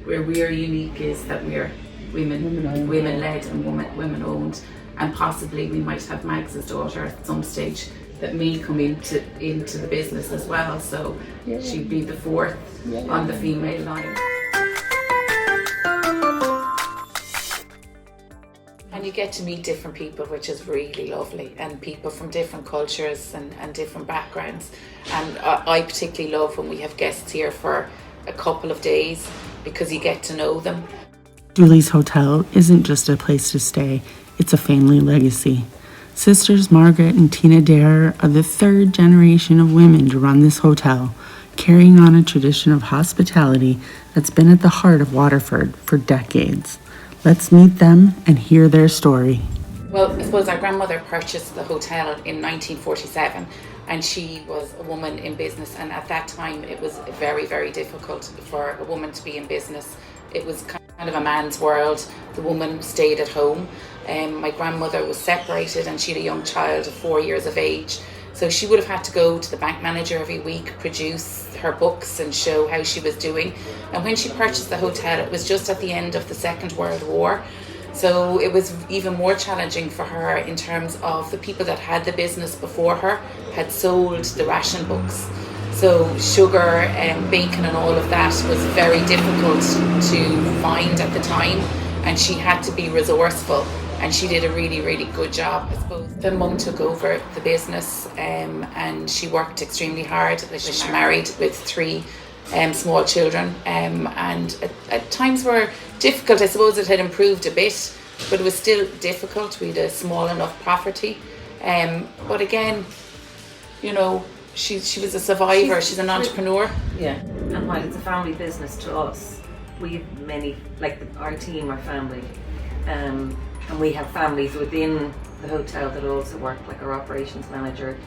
where we're unique is that we're women-led and women-owned, and possibly we might have Mags's daughter at some stage that may come into the business as well. So she'd be the fourth on the female line. And you get to meet different people, which is really lovely, and people from different cultures and different backgrounds. And I particularly love when we have guests here for a couple of days, because you get to know them. Dooley's Hotel isn't just a place to stay, it's a family legacy. Sisters Margaret and Tina Darrer are the third generation of women to run this hotel, carrying on a tradition of hospitality that's been at the heart of Waterford for decades. Let's meet them and hear their story. Well, I suppose our grandmother purchased the hotel in 1947, and she was a woman in business, and at that time it was very, very difficult for a woman to be in business. It was kind of a man's world. The woman stayed at home. My grandmother was separated and she had a young child of 4 years of age. So she would have had to go to the bank manager every week, produce her books and show how she was doing. And when she purchased the hotel, it was just at the end of the Second World War. So it was even more challenging for her in terms of the people that had the business before her had sold the ration books. So sugar and bacon and all of that was very difficult to find at the time, and she had to be resourceful, and she did a really, really good job, I suppose. The mum took over the business and she worked extremely hard. She was married with 3 small children, and at times were difficult. I suppose it had improved a bit, but it was still difficult. We had a small enough property, but again, you know, she was a survivor. She's an entrepreneur. Yeah, and while it's a family business to us, we have many, like our team are family, and we have families within the hotel that also work, like our operations manager,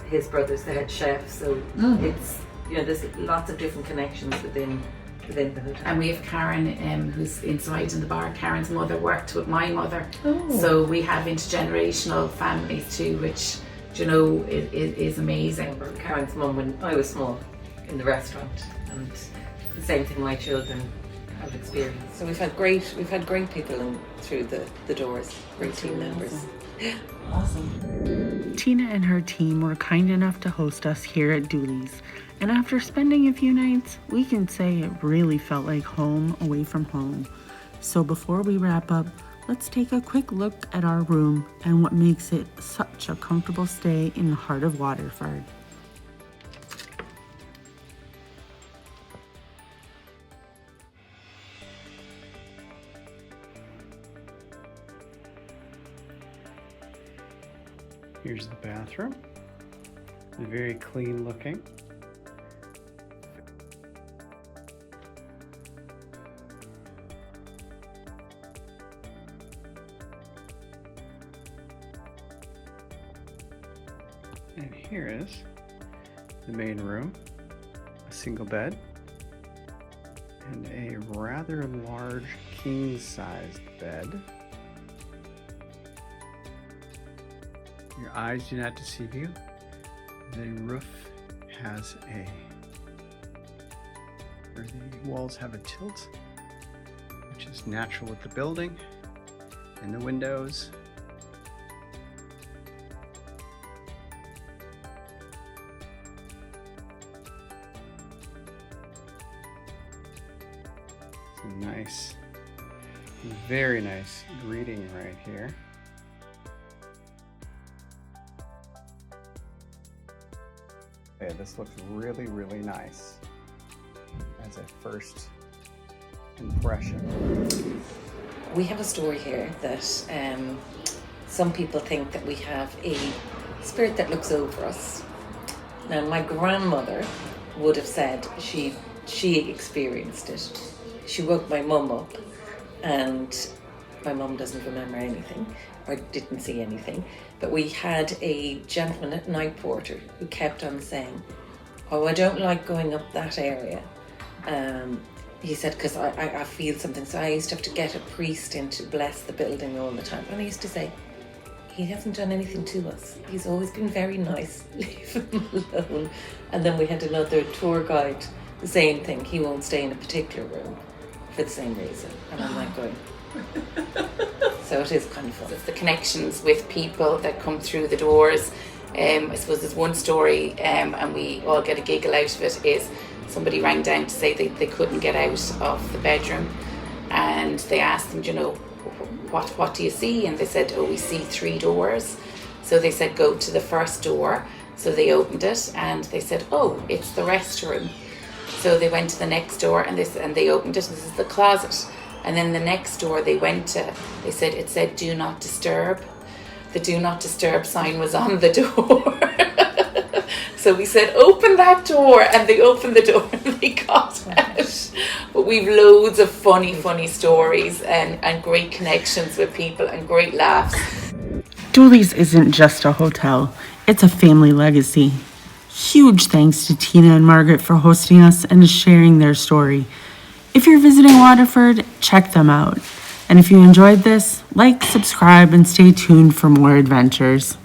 his brother's the head chef, so it's, you know, there's lots of different connections within the hotel. And we have Karen, who's inside in the bar. Karen's mother worked with my mother, so we have intergenerational families too, which, you know, is amazing. Karen's mum when I was small in the restaurant, and the same thing my children have experienced. So we've had great people in through the doors, great team members. Awesome. Tina and her team were kind enough to host us here at Dooleys, and after spending a few nights, we can say it really felt like home away from home. So before we wrap up, let's take a quick look at our room and what makes it such a comfortable stay in the heart of Waterford. Here's the bathroom. Very clean looking. And here is the main room, a single bed, and a rather large king-sized bed. Your eyes do not deceive you. The roof has the walls have a tilt, which is natural with the building, and the windows. Some nice, very nice greeting right here. Okay, this looks really, really nice as a first impression. We have a story here that some people think that we have a spirit that looks over us. Now, my grandmother would have said she experienced it. She woke my mum up, and my mum doesn't remember anything or didn't see anything. But we had a gentleman at night porter who kept on saying, "Oh, I don't like going up that area." He said, because I feel something. So I used to have to get a priest in to bless the building all the time. And I used to say, "He hasn't done anything to us. He's always been very nice. Leave him alone." And then we had another tour guide, the same thing. He won't stay in a particular room. for the same reason. And I'm like going, so it is kind of fun. It's the connections with people that come through the doors. I suppose there's one story, and we all get a giggle out of it, is somebody rang down to say they couldn't get out of the bedroom, and they asked them, you know, what do you see? And they said, oh, we see 3 doors. So they said, go to the first door. So they opened it, and they said, oh, it's the restroom. So they went to the next door, and they opened it, and this is the closet. And then the next door they went to, it said do not disturb. The do not disturb sign was on the door. So we said, open that door, and they opened the door and they got out. But we've loads of funny stories and great connections with people and great laughs. Dooleys isn't just a hotel, it's a family legacy. Huge thanks to Tina and Margaret for hosting us and sharing their story. If you're visiting Waterford, check them out. And if you enjoyed this, like, subscribe, and stay tuned for more adventures.